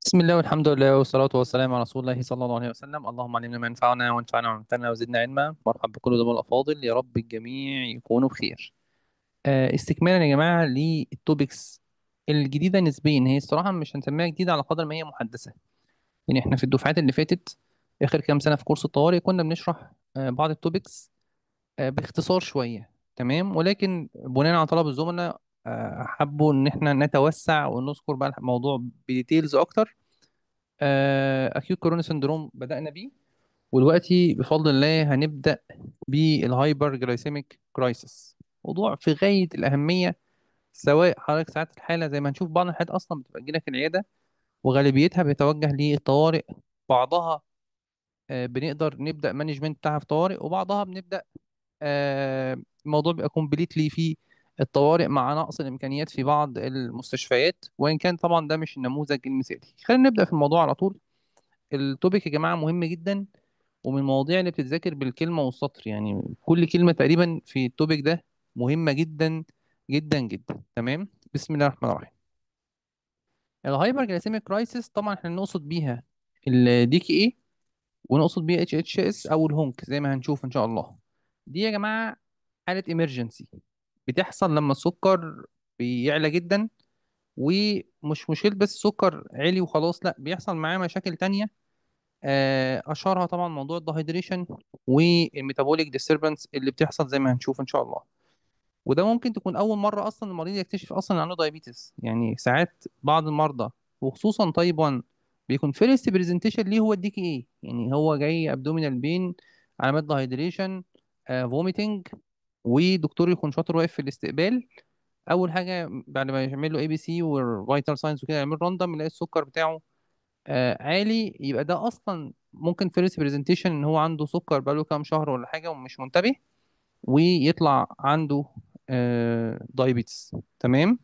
بسم الله والحمد لله والصلاة والسلام على رسول الله صلى الله عليه وسلم. اللهم علمنا ما ينفعنا وانفعنا وما علمتنا وزدنا علما. مرحبا بكل ضمن الأفاضل، يا رب الجميع يكونوا بخير. استكمالا يا جماعة للتوبكس الجديدة نسبيا، هي الصراحة مش هنسميها جديدة على قدر ما هي محدثة. يعني احنا في الدفعات اللي فاتت آخر كام سنة في كورس الطوارئ كنا بنشرح بعض التوبكس باختصار شوية، تمام، ولكن بناء على طلب الزملاء حبوا ان احنا نتوسع ونذكر بقى الموضوع بديتيلز اكتر. اكيوت كورونا سندروم بدأنا بيه، ودلوقتي بفضل الله هنبدأ بالهايبر جلايسيميك كرايسيس، موضوع في غاية الأهمية. سواء حضرتك ساعات الحالة زي ما هنشوف بعض الحالات أصلا بتبقى تجيلك العيادة وغالبيتها بيتوجه للطوارئ. بعضها بنقدر نبدأ مانجمنت بتاعها في طوارئ، وبعضها بنبدأ الموضوع بيبقى كومبليتلي في الطوارئ مع نقص الإمكانيات في بعض المستشفيات، وإن كان طبعا ده مش النموذج المثالي. خلينا نبدأ في الموضوع على طول. التوبيك يا جماعة مهم جدا، ومن المواضيع اللي بتتذاكر بالكلمة والسطر، يعني كل كلمة تقريبا في التوبيك ده مهمة جدا جدا جدا. تمام، بسم الله الرحمن الرحيم. الهايبر جلايسيميك كرايسيس طبعا احنا نقصد بيها الدي كي اي، ونقصد بيها اتش اتش اس او الهونك زي ما هنشوف ان شاء الله. دي يا جماعة حالة ايمرجنسي بتحصل لما السكر بيعلى جدا، ومش مشكلة بس السكر عالي وخلاص، لا بيحصل معاه مشاكل تانية. اشهرها طبعا موضوع الدهيدريشن والميتابوليك ديستربنس اللي بتحصل زي ما هنشوف ان شاء الله. وده ممكن تكون اول مره اصلا المريض يكتشف اصلا إن عنده دايابيتس. يعني ساعات بعض المرضى وخصوصا تايب 1 بيكون فيرست برزنتيشن ليه هو الدي كي ايه، يعني هو جاي ابدومينال بين، علامات دهيدريشن، فوميتنج، ودكتور يكون شاطر واقف في الاستقبال. اول حاجه بعد ما يعمل له اي بي سي والفيتال ساينز وكده يعمل راندوم يلاقي السكر بتاعه عالي، يبقى ده اصلا ممكن فيرست برزنتيشن ان هو عنده سكر بقاله كام شهر ولا حاجه ومش منتبه، ويطلع عنده دايابيتس. تمام.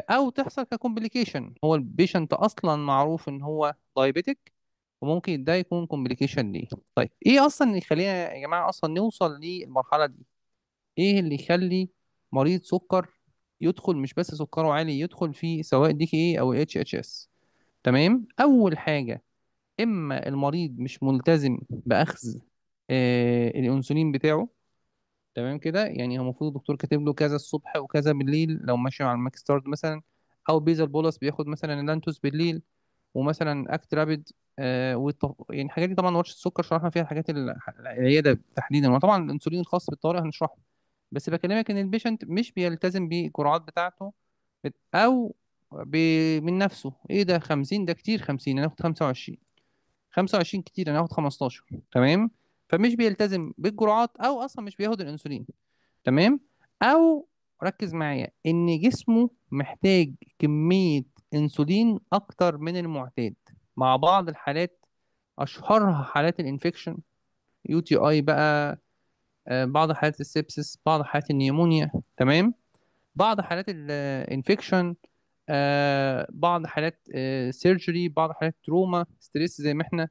او تحصل ككومبليكيشن، هو البيشنت اصلا معروف ان هو دايابيتك، وممكن ده يكون كومبليكيشن ليه. طيب ايه اصلا اللي يخلينا يا جماعه اصلا نوصل للمرحله دي؟ ايه اللي يخلي مريض سكر يدخل مش بس سكره عالي، يدخل في سواء دي كي اي او اتش اتش اس؟ تمام. اول حاجه، اما المريض مش ملتزم باخذ الانسولين بتاعه. تمام كده، يعني هو المفروض الدكتور كاتب له كذا الصبح وكذا بالليل لو ماشي مع الماكستارد مثلا، او بيزل بولس بياخد مثلا اللانتوس بالليل، ومثلا اكت رابيد. يعني الحاجات دي طبعا ورشه السكر شرحنا فيها الحاجات العياده تحديدا، وطبعا الانسولين الخاص بالطوارئ هنشرحه. بس بكلمك ان البيشنت مش بيلتزم بالجرعات بتاعته، او من نفسه، ايه ده 50 ده كتير، 50 انا هاخد 25، 25 كتير انا هاخد 15. تمام. فمش بيلتزم بالجرعات او اصلا مش بياخد الانسولين. تمام. او ركز معايا ان جسمه محتاج كمية انسولين اكتر من المعتاد. مع بعض الحالات اشهرها حالات الانفكشن، يو تي اي بقى، بعض حالات السبسس، بعض حالات النيمونيا. تمام. بعض حالات الانفكشن، بعض حالات سيرجري، بعض حالات تروما ستريس زي ما احنا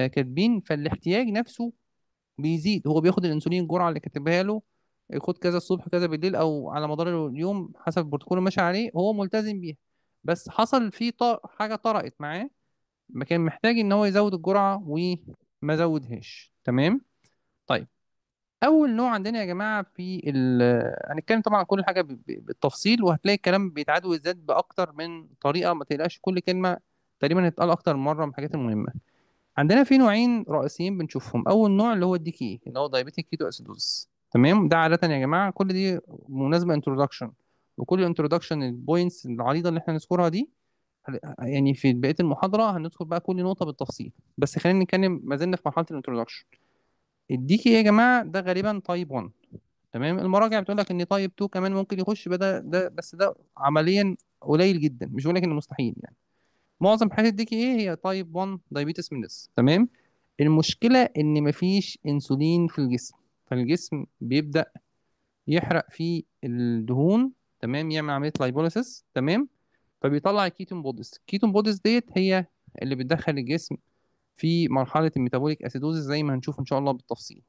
كاتبين. فالاحتياج نفسه بيزيد، هو بياخد الانسولين الجرعه اللي كاتبها له، خد كذا الصبح كذا بالليل او على مدار اليوم حسب البروتوكول اللي ماشي عليه، هو ملتزم بيها. بس حصل فيه حاجه طرقت معاه، ما كان محتاج ان هو يزود الجرعه وما زودهاش. تمام. طيب اول نوع عندنا يا جماعه في هنتكلم طبعا عن كل حاجه بالتفصيل، وهتلاقي الكلام بيتعاد ويزداد باكتر من طريقه، ما تقلقش كل كلمه تقريبا هتتقال اكتر من مره من الحاجات المهمه. عندنا في نوعين رئيسيين بنشوفهم. اول نوع اللي هو الدي كي اللي هو دايابيتيك كيتو اسيدوز. تمام. ده عاده يا جماعه كل دي مناسبه انترودكشن، وكل انترودكشن البوينتس العريضه اللي احنا نذكرها دي يعني في بقيه المحاضره هندخل بقى كل نقطه بالتفصيل، بس خلينا نتكلم ما زلنا في مرحله الانترودكشن. الدي كي يا جماعه ده غالبا تايب 1. تمام. المراجع بتقول لك ان تايب 2 كمان ممكن يخش بدا ده، بس ده عمليا قليل جدا، مش بقول لك انه مستحيل يعني. معظم حالات الدي كي ايه هي تايب 1 دايابيتس ميليتس. تمام. المشكلة إن مفيش أنسولين في الجسم، فالجسم بيبدأ يحرق فيه الدهون، تمام، يعمل عملية لايبوليسيس. تمام. فبيطلع الكيتون بوديز. الكيتون بوديز ديت هي اللي بتدخل الجسم في مرحلة الميتابوليك أسيدوزيس زي ما هنشوف إن شاء الله بالتفصيل.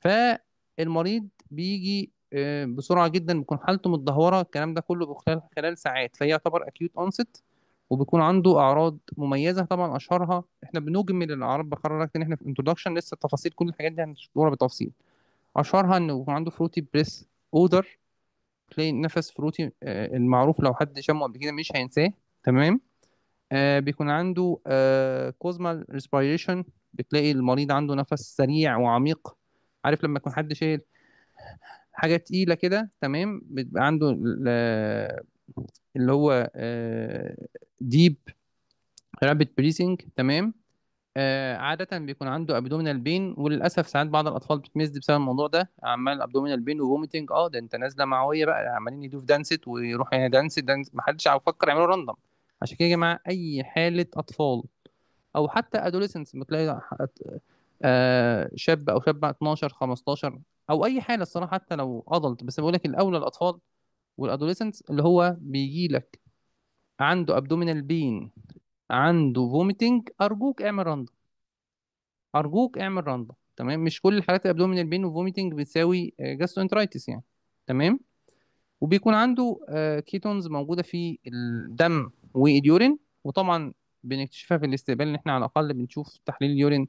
فالمريض بيجي بسرعة جدا، بيكون حالته متدهورة، الكلام ده كله خلال ساعات، فهي يعتبر أكيوت أونست. وبيكون عنده اعراض مميزه. طبعا اشهرها، احنا بنجمل الاعراض، بقرر لك ان احنا في الانترودكشن لسه تفاصيل كل الحاجات دي هنشوفها بالتفصيل. اشهرها انه يكون عنده فروتي بريس اودر، تلاقي نفس فروتي، المعروف لو حد شمه قبل كده مش هينساه. تمام. بيكون عنده كوزمال ريسبيريشن، بتلاقي المريض عنده نفس سريع وعميق. عارف لما يكون حد شايل حاجة تقيلة كده، تمام، بيبقى عنده اللي هو ديب رابid بريسنج. تمام. عادة بيكون عنده ابدومينال بين، وللأسف ساعات بعض الأطفال بتميز بسبب الموضوع ده، عمال ابدومينال بين وفوميتنج. اه ده انت نازلة معوية بقى، عمالين يدوف دانست ويروح هنا دانست دانست، محدش عارف يفكر يعملوا راندم. عشان كده يا جماعة أي حالة أطفال أو حتى أدوليسنس بتلاقي شاب أو شابة 12 15، أو أي حالة الصراحة حتى لو أدلت، بس بقول لك الأولى الأطفال والأدوليسنس، اللي هو بيجي لك عنده ابدومينال بين، عنده فوميتنج، أرجوك اعمل راندم. ارجوك اعمل رندا. تمام. مش كل الحالات الابدومينال بين وفوميتنج بتساوي جاسترونترايتس يعني. تمام. وبيكون عنده كيتونز موجوده في الدم واليورين. وطبعا بنكتشفها في الاستقبال، ان احنا على الاقل بنشوف تحليل اليورين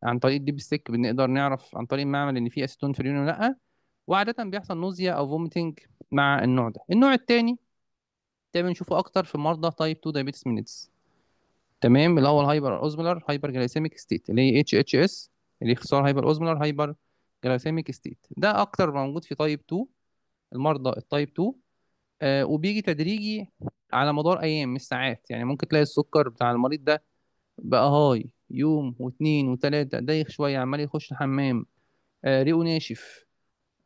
عن طريق الديب ستيك، بنقدر نعرف عن طريق المعمل ان في اسيتون في اليورين ولا لا. وعاده بيحصل نوزيا او فوميتنج مع النوع ده. النوع الثاني ده بنشوفه اكتر في مرضى تايب 2 دايابيتس ميليتس. تمام. اللي هو الهايبر اوزمولار هايبر جلايسيميك ستيت، اللي هي اتش اتش اس، اللي اختصار هايبر اوزمولار هايبر جلايسيميك ستيت. ده اكتر موجود في تايب 2، المرضى التايب 2. وبيجي تدريجي على مدار ايام مش ساعات. يعني ممكن تلاقي السكر بتاع المريض ده بقى هاي يوم واثنين وثلاثة، دايخ شوية، عمال يخش الحمام، ريقه ناشف،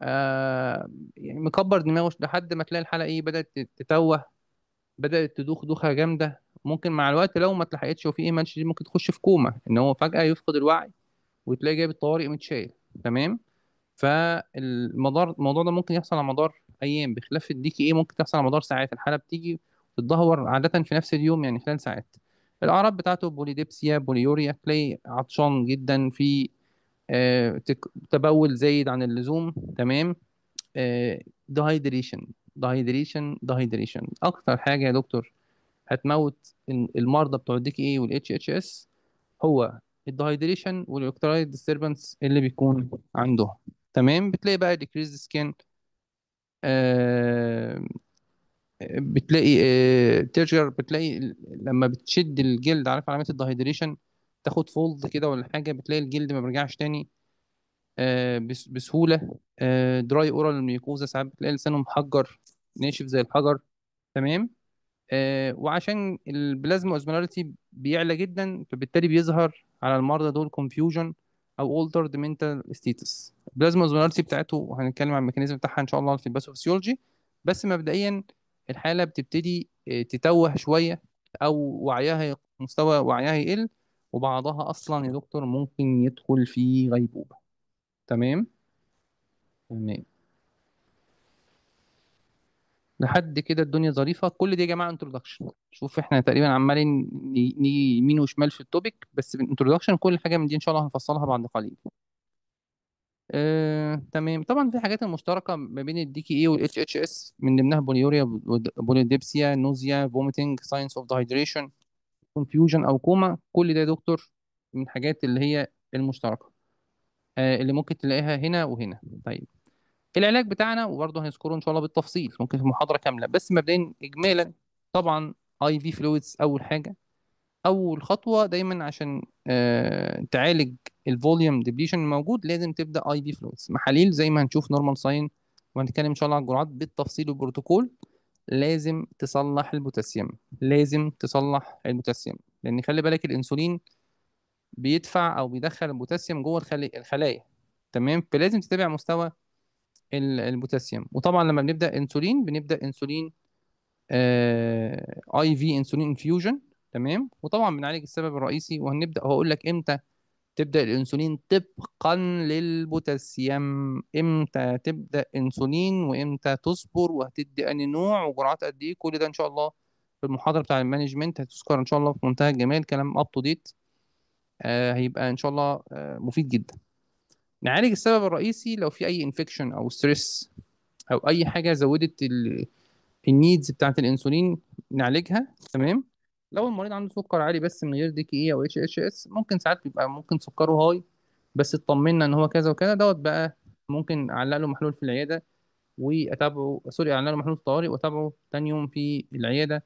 يعني مكبر دماغه لحد ما تلاقي الحالة ايه بدأت تتوه، بدأت تدوخ دوخة جامدة. ممكن مع الوقت لو ما اتلحقتش وفي ايه ماشي ممكن تخش في كوما، ان هو فجأة يفقد الوعي وتلاقي جايب الطوارئ متشال. تمام. الموضوع ده ممكن يحصل على مدار ايام، بخلاف الديكي ايه ممكن تحصل على مدار ساعات. الحالة بتيجي وتتدهور عادة في نفس اليوم، يعني خلال ساعات. الأعراض بتاعته بوليديبسيا، بوليوريا، تلاقي عطشان جدا، في تبول زايد عن اللزوم. تمام. دهايدريشن دهايدريشن اكتر حاجه يا دكتور هتموت المرضى بتوع الدي كي اي والاتش اتش اس، هو الدهايدريشن والالكترولايت ديستربنس اللي بيكون عندهم. تمام. بتلاقي بقى ديكريز سكين، بتلاقي تيرجر، بتلاقي لما بتشد الجلد، عارف علامات الدهايدريشن، تاخد فولد كده ولا حاجه، بتلاقي الجلد ما بيرجعش تاني بسهوله. دراي اورال ميوكوزا، ساعات بتلاقي لسانه محجر ناشف زي الحجر. تمام. وعشان البلازما اوزمولاريتي بيعلى جدا، فبالتالي بيظهر على المرضى دول confusion او altered mental status. البلازما اوزمولاريتي بتاعته هنتكلم عن الميكانيزم بتاعها ان شاء الله في الباثوفيسيولوجي. بس مبدئيا الحالة بتبتدي تتوه شوية، او مستوى وعيها يقل، وبعضها اصلا يا دكتور ممكن يدخل في غيبوبة. تمام. تمام. لحد كده الدنيا ظريفة. كل دي يا جماعة انترودكشن. شوف احنا تقريبا عمالين نيجي يمين وشمال في التوبيك، بس بالانترودكشن كل حاجة من دي ان شاء الله هنفصلها بعد قليل. تمام. طبعا في حاجات المشتركة ما بين الدي كي اي والاتش اتش اس، من ضمنها بوليوريا، بوليديبسيا، نوزيا، فوميتنج، ساينس اوف دايهيدريشن، كونفيوجن او كوما. كل ده يا دكتور من الحاجات اللي هي المشتركة اللي ممكن تلاقيها هنا وهنا. طيب العلاج بتاعنا وبرضه هنذكره ان شاء الله بالتفصيل ممكن في محاضره كامله، بس مبدئيا اجمالا طبعا اي في فلويدز اول حاجه. اول خطوه دايما عشان تعالج الفوليوم ديبليشن الموجود، لازم تبدا اي في فلويدز محاليل زي ما هنشوف نورمال ساين، وهنتكلم ان شاء الله على الجرعات بالتفصيل والبروتوكول. لازم تصلح البوتاسيوم، لازم تصلح البوتاسيوم، لان خلي بالك الانسولين بيدفع او بيدخل البوتاسيوم جوه الخلايا. تمام. فلازم تتابع مستوى البوتاسيوم. وطبعا لما بنبدا انسولين بنبدا انسولين اي في انسولين انفيوجن. تمام. وطبعا بنعالج السبب الرئيسي، وهنبدا وهقول لك امتى تبدا الانسولين طبقا للبوتاسيوم، امتى تبدا انسولين وامتى تصبر، وهتدي انهي نوع وجرعات قد ايه. كل ده ان شاء الله في المحاضره بتاع المانجمنت هتذكر ان شاء الله في منتهى الجمال، كلام اب تو ديت. هيبقى ان شاء الله مفيد جدا. نعالج السبب الرئيسي لو في اي انفكشن او ستريس او اي حاجه زودت النيدز بتاعت الانسولين، نعالجها. تمام. لو المريض عنده سكر عالي بس من غير دي كي اي او اتش اتش اس، ممكن ساعات بيبقى ممكن سكره هاي، بس اطمنا ان هو كذا وكذا دوت بقى، ممكن اعلق له محلول في العياده واتابعه، سوري، اعلق له محلول في الطوارئ واتابعه تاني يوم في العياده،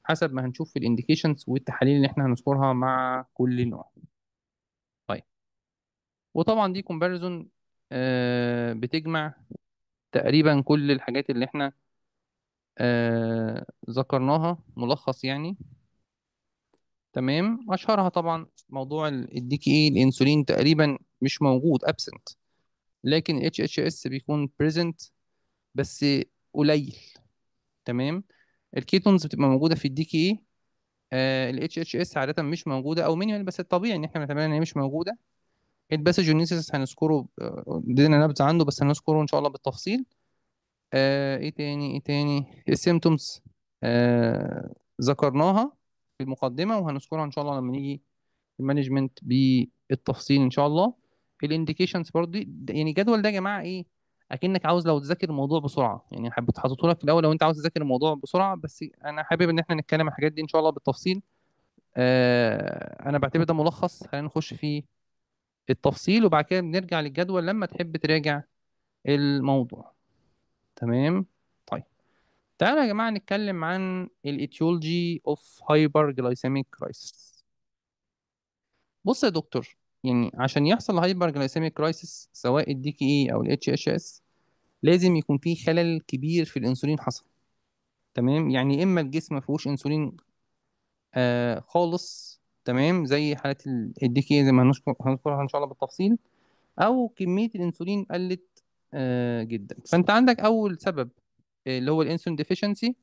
حسب ما هنشوف في الانديكيشنز والتحاليل اللي احنا هنذكرها مع كل نوع. طيب، وطبعا دي كومباريزون بتجمع تقريبا كل الحاجات اللي احنا ذكرناها، ملخص يعني. تمام، اشهرها طبعا موضوع الدي كي اي، الانسولين تقريبا مش موجود، ابسنت، لكن اتش اتش اس بيكون بريزنت بس قليل. تمام، الكيتونز بتبقى موجوده في الدي كي اي، الاتش اتش اس عاده مش موجوده او مينيمال، بس الطبيعي ان احنا نعتبرها ان هي مش موجوده. الباثوجينيسيس هنذكره، ادينا نبذه عنه بس هنذكره ان شاء الله بالتفصيل. ايه تاني، ايه تاني، السيمتومز ذكرناها في المقدمه وهنذكرها ان شاء الله لما نيجي المانجمنت بالتفصيل ان شاء الله. الانديكيشنز برضه يعني الجدول ده يا جماعه ايه، اكنك عاوز لو تذاكر الموضوع بسرعه، يعني حبيت حاطط لك في الاول لو انت عاوز تذاكر الموضوع بسرعه، بس انا حابب ان احنا نتكلم عن الحاجات دي ان شاء الله بالتفصيل. انا بعتبر ده ملخص، خلينا نخش في التفصيل وبعد كده بنرجع للجدول لما تحب تراجع الموضوع. تمام. طيب، تعالوا يا جماعه نتكلم عن الايتيولوجي اوف هايبر جلايسيميك كرايسيس. بص يا دكتور، يعني عشان يحصل هايبر جلايسيميك كرايسيس سواء الدي كي اي او الاتش اتش اس، لازم يكون في خلل كبير في الانسولين حصل. تمام، يعني اما الجسم ما فيهوش انسولين خالص، تمام، زي حالات الدي كي اي زي ما هنذكرها ان شاء الله بالتفصيل، او كميه الانسولين قلت جدا. فانت عندك اول سبب اللي هو الانسولين ديفيشنسي،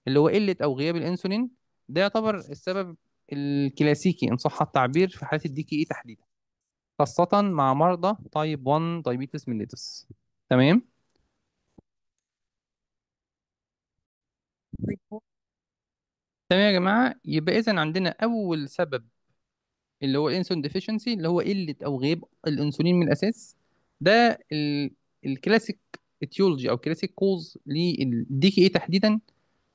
اللي هو قله او غياب الانسولين. ده يعتبر السبب الكلاسيكي ان صح التعبير في حالات الدي كي اي تحديدا، خاصة مع مرضى تايب 1 دايبيتس ميليتس. تمام. تمام يا جماعة، يبقى إذا عندنا أول سبب اللي هو الانسولين ديفيشنسي، اللي هو قلة أو غياب الأنسولين من الأساس. ده الكلاسيك اتيولوجي أو كلاسيك كوز للدي كي اي تحديدا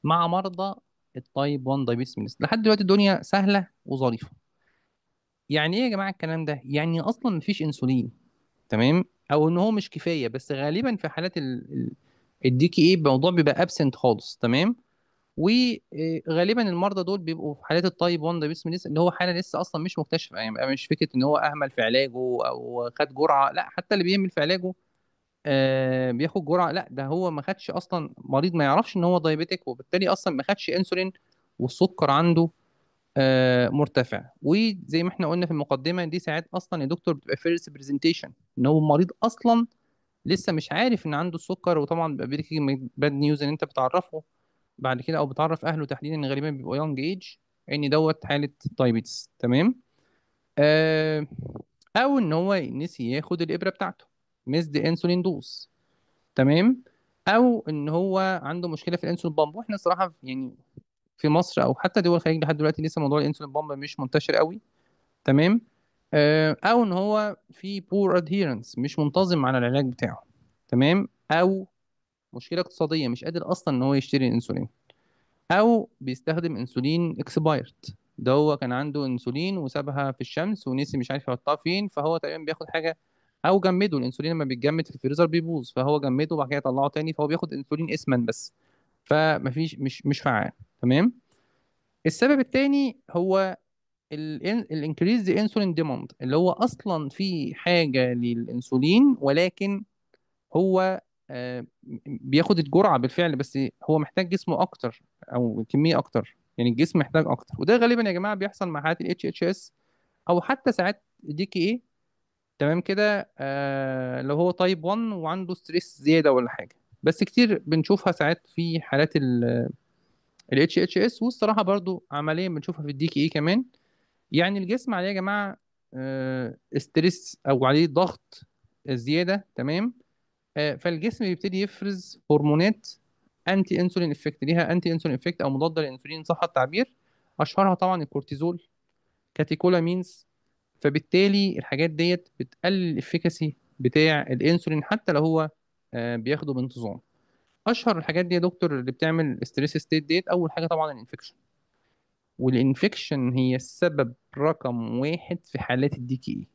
مع مرضى التايب 1 دايبيتس ميليتس. لحد دلوقتي الدنيا سهلة وظريفة. يعني إيه يا جماعة الكلام ده؟ يعني أصلا مفيش أنسولين، تمام، او ان هو مش كفايه، بس غالبا في حالات الدي كي اي الموضوع بيبقى ابسنت خالص. تمام، وغالبا المرضى دول بيبقوا في حالات التايب 1 دايبيتس ميليتس اللي هو حاله لسه اصلا مش مكتشفه، يعني بقى مش فكره ان هو اهمل في علاجه او خد جرعه، لا، حتى اللي بيهمل في علاجه بياخد جرعه، لا، ده هو ما خدش اصلا، مريض ما يعرفش ان هو دايبيتك وبالتالي اصلا ما خدش انسولين والسكر عنده مرتفع. وزي ما احنا قلنا في المقدمه دي، ساعات اصلا يا دكتور بتبقى فيرست برزنتيشن ان هو المريض اصلا لسه مش عارف ان عنده السكر، وطبعا بيبقى بيجي باد نيوز ان انت بتعرفه بعد كده او بتعرف اهله تحديدا ان غالبا بيبقوا يونج ايج ان دوت حاله دايبيتس. تمام. آه او ان هو نسي ياخد الابره بتاعته، ميسد انسولين دوز. تمام، او ان هو عنده مشكله في الانسولين بامب، واحنا الصراحه يعني في مصر او حتى دول الخليج لحد دلوقتي لسه موضوع الانسولين بامب مش منتشر قوي. تمام، او ان هو في بور ادهيرنس، مش منتظم على العلاج بتاعه. تمام، او مشكله اقتصاديه مش قادر اصلا ان هو يشتري انسولين، او بيستخدم انسولين اكسبايرد، ده هو كان عنده انسولين وسابها في الشمس ونسي مش عارف يحطها فين، فهو تقريبا بياخد حاجه، او جمده الانسولين لما بيتجمد في الفريزر بيبوظ، فهو جمده وبعد كده يطلعه تاني، فهو بياخد انسولين اسما بس، فمفيش مش فعال. تمام. السبب التاني هو الانكريز انسولين ديماند، اللي هو اصلا في حاجه للانسولين ولكن هو بياخد الجرعه بالفعل، بس هو محتاج جسمه اكتر او كميه اكتر، يعني الجسم محتاج اكتر. وده غالبا يا جماعه بيحصل مع حالات الاتش اتش اس او حتى ساعات دي كي اي. تمام كده، لو هو تايب 1 وعنده ستريس زياده ولا حاجه، بس كتير بنشوفها ساعات في حالات الاتش اتش اس، والصراحه برضو عمليا بنشوفها في الدي كي اي كمان. يعني الجسم عليه يا جماعه ستريس او عليه ضغط زياده. تمام، فالجسم بيبتدي يفرز هرمونات انتي انسولين افكت، ليها انتي انسولين افكت او مضاده للانسولين صح التعبير. اشهرها طبعا الكورتيزول، كاتيكولامينز. فبالتالي الحاجات ديت بتقلل الافيكاسي بتاع الانسولين حتى لو هو بياخده بانتظام. اشهر الحاجات دي يا دكتور اللي بتعمل ستريس ستيت ديت، اول حاجه طبعا الانفكشن. والانفكشن هي السبب رقم واحد في حالات الدي كي اي.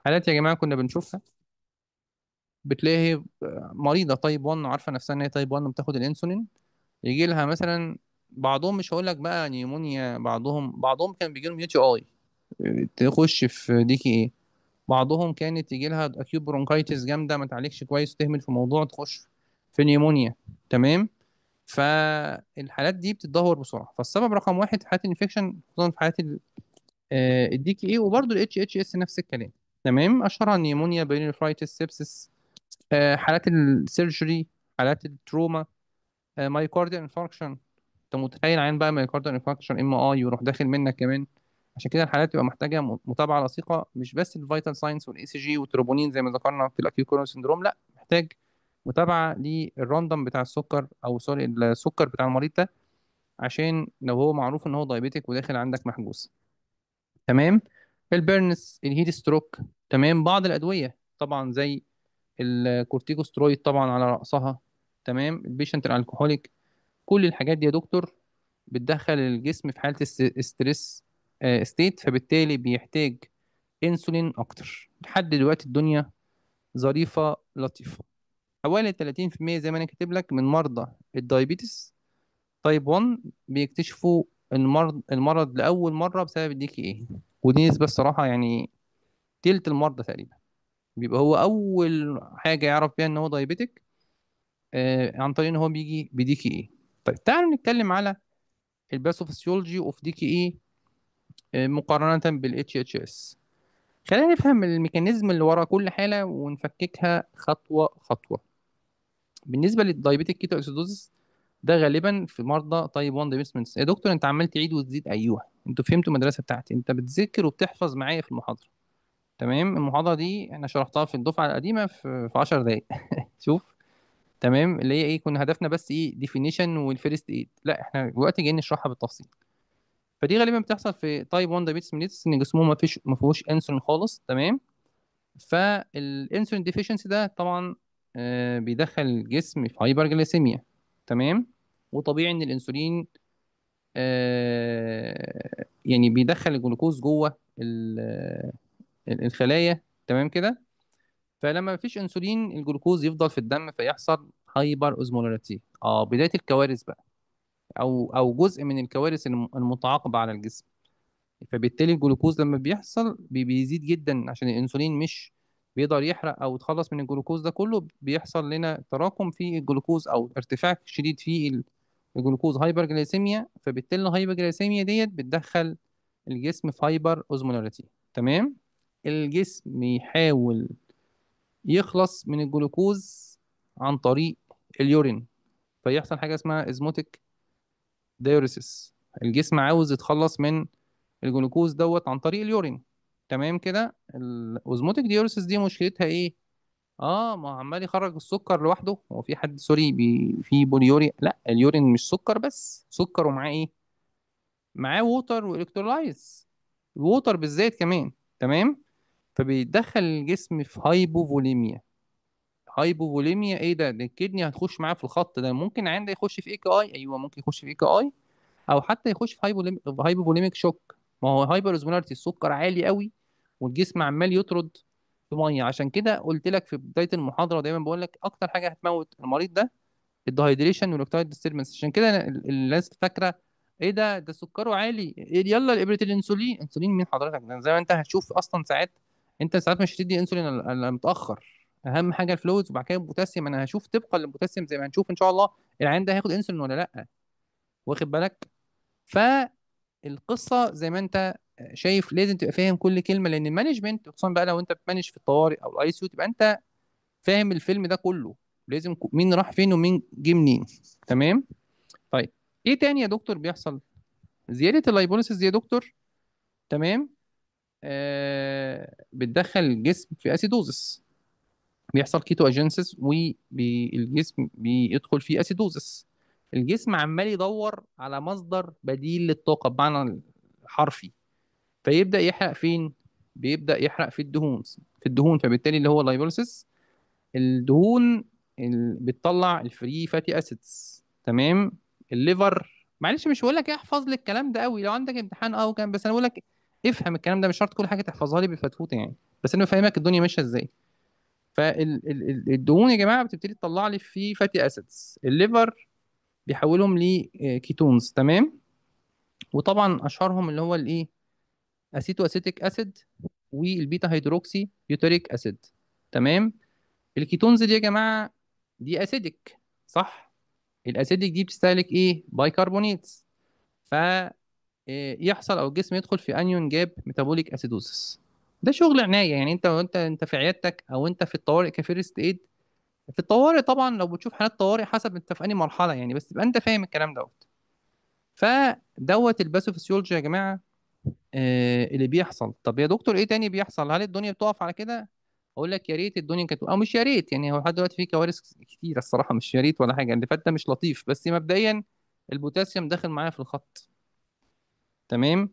حالات يا جماعة كنا بنشوفها، بتلاقي مريضة تايب 1 عارفة نفسها ان هي تايب 1 بتاخد الانسولين، يجي لها مثلا، بعضهم مش هقول لك بقى نيمونيا، بعضهم كان بيجي لهم يو تي اي تخش في دي كي اي، بعضهم كانت يجي لها اكيوت برونكايتس جامده ما تعالجش كويس وتهمل في موضوع تخش في نيمونيا. تمام. فالحالات دي بتتدهور بسرعه، فالسبب رقم واحد في حالات الانفكشن خصوصا في حالات الدي كي اي، وبرده الاتش اتش اس نفس الكلام. تمام. اشهرها النيمونيا، بيرينفرايتس، سيبسس، حالات السيرجري، حالات التروما، مايوكارديال انفاركشن. انت متخيل عين بقى مايوكارديال انفاركشن ام اي يروح داخل منك كمان؟ عشان كده الحالات تبقى محتاجه متابعه لصيقه، مش بس الفيتال ساينس والاي سي جي والتروبونين زي ما ذكرنا في الاكيوت كوروناري سندروم، لا، محتاج متابعه للراندوم بتاع السكر، او سوري السكر بتاع المريض ده، عشان لو هو معروف ان هو دايابيتك وداخل عندك محجوز. تمام. البيرنس، الهيت ستروك. تمام. بعض الادويه طبعا زي الكورتيكوسترويد طبعا على رأسها. تمام. البيشنت الالكحوليك، كل الحاجات دي يا دكتور بتدخل الجسم في حالة ستريس ستيت، فبالتالي بيحتاج انسولين اكتر. لحد دلوقتي الدنيا ظريفة لطيفة. حوالي 30% زي ما انا كاتب لك من مرضى الدايابيتس تايب 1 بيكتشفوا المرض لأول مرة بسبب الدي كي ايه. ودي نسبة الصراحة يعني تلت المرضى تقريبا بيبقى هو أول حاجة يعرف بيها إن هو دايابيتك عن طريق إن هو بيجي بدي كي ايه. طيب تعالوا نتكلم على الباثوفيسيولوجي اوف دي كي ايه مقارنة بال HHS. خلينا نفهم الميكانيزم اللي ورا كل حالة ونفككها خطوة خطوة. بالنسبة للدايابيتيك كيتو اسيدوزس، ده غالبا في مرضى تايب 1 دايبيتس. يا دكتور انت عمال تعيد وتزيد، ايوه انتوا فهمتوا المدرسة بتاعتي، انت بتذاكر وبتحفظ معايا في المحاضرة. تمام. المحاضرة دي انا شرحتها في الدفعة القديمة في 10 دقايق. شوف. تمام. اللي هي ايه، كنا هدفنا بس ايه ديفينيشن والفيرست ايد، لا احنا دلوقتي جايين نشرحها بالتفصيل. فدي غالبا بتحصل في تايب 1 دايابيتس ميليتس، ان جسمهم ما فيهوش انسولين خالص. تمام. فالانسولين ديفيشنسي ده طبعا بيدخل الجسم في هايبرجليسيميا. تمام. وطبيعي ان الانسولين يعني بيدخل الجلوكوز جوه الخلايا. تمام كده. فلما مفيش انسولين الجلوكوز يفضل في الدم فيحصل هايبر اوزمولاريتي. بداية الكوارث بقى، او جزء من الكوارث المتعاقبة على الجسم. فبالتالي الجلوكوز لما بيحصل بيزيد جدا عشان الانسولين مش بيقدر يحرق او يتخلص من الجلوكوز ده كله، بيحصل لنا تراكم في الجلوكوز او ارتفاع شديد في الجلوكوز، هايبرجليسيميا. فبالتالي الهايبرجليسيميا ديت بتدخل الجسم في هايبر اوزمولاريتي. تمام. الجسم يحاول يخلص من الجلوكوز عن طريق اليورين، فيحصل حاجه اسمها ازموتيك دايوريسيس. الجسم عاوز يتخلص من الجلوكوز دوت عن طريق اليورين. تمام كده. الاوزموتيك ديوريسيس دي مشكلتها ايه؟ ما هو عمال يخرج السكر لوحده. هو في حد سوري في بوليوريا؟ لا، اليورين مش سكر بس، سكر ومعاه ايه؟ معاه ووتر والكترولايز، الووتر بالذات كمان. تمام. فبيدخل الجسم في هايبوفوليميا. هايبوفوليميا ايه ده الكدني هتخش معاه في الخط ده. ممكن عندها يخش في اي كي اي، ايوه ممكن يخش في اي كي اي، او حتى يخش في هايبوفوليميك شوك. ما هو هايبر اوزمولاريتي السكر عالي قوي والجسم عمال يطرد في ميه. عشان كده قلت لك في بدايه المحاضره، دايما بقول لك اكتر حاجه هتموت المريض ده الدهيدريشن والاكتايد ديستربنس. عشان كده الناس فاكره ايه ده سكره عالي، إيه يلا الابره الانسولين. انسولين مين حضرتك؟ ده زي ما انت هتشوف اصلا ساعات، انت ساعات مش هتدي انسولين الا متاخر. اهم حاجه الفلويدز وبعد كده البوتاسيوم. انا هشوف طبقا للبوتاسيوم زي ما هنشوف ان شاء الله العيان ده هياخد انسولين ولا لا. واخد بالك؟ فالقصه زي ما انت شايف لازم تبقى فاهم كل كلمه، لان المانجمنت خصوصا بقى لو انت بتمانج في الطوارئ او الاي سي يو تبقى انت فاهم الفيلم ده كله. لازم مين راح فين ومين جه منين. تمام. طيب ايه تاني يا دكتور بيحصل؟ زياده اللايبوليسيس دي يا دكتور. تمام. بتدخل الجسم في اسيدوزس، بيحصل كيتو اجينسيس والجسم بيدخل في اسيدوزس. الجسم عمال يدور على مصدر بديل للطاقه بمعنى حرفي، فيبدأ يحرق فين؟ بيبدأ يحرق في الدهون. فبالتالي اللي هو اللايبوليسيس، الدهون بتطلع الفري فاتي اسيدز. تمام. الليفر معلش مش بقول لك احفظ لي الكلام ده قوي، لو عندك امتحان او كان، بس انا بقول لك افهم الكلام ده، مش شرط كل حاجه تحفظها لي بالفتفوته يعني، بس انا بفهمك الدنيا ماشيه ازاي. فالدهون يا جماعه بتبتدي تطلع لي في فاتي اسيدز، الليفر بيحولهم لكيتونز، تمام. وطبعا اشهرهم اللي هو الايه، اسيتو اسيتيك اسيد والبيتا هيدروكسي بيوتريك اسيد، تمام. الكيتونز دي يا جماعه دي اسيدك، صح؟ الاسيدك دي بتستهلك ايه؟ بايكربونيتس. ف يحصل او الجسم يدخل في انيون جاب ميتابوليك اسيدوسس. ده شغل عنايه يعني، انت في عيادتك او انت في الطوارئ كفيرست ايد. في الطوارئ طبعا لو بتشوف حالات طوارئ حسب انت في انهي مرحله يعني، بس تبقى انت فاهم الكلام دوت. فدوت الباثوفيسيولوجي يا جماعه. اللي بيحصل. طب يا دكتور ايه تاني بيحصل؟ هل الدنيا بتقف على كده؟ اقول لك يا ريت الدنيا كانت، او مش يا ريت يعني، هو لحد دلوقتي في كوارث كتير الصراحه، مش يا ريت ولا حاجه، اللي فات ده مش لطيف، بس مبدئيا البوتاسيوم داخل معايا في الخط، تمام.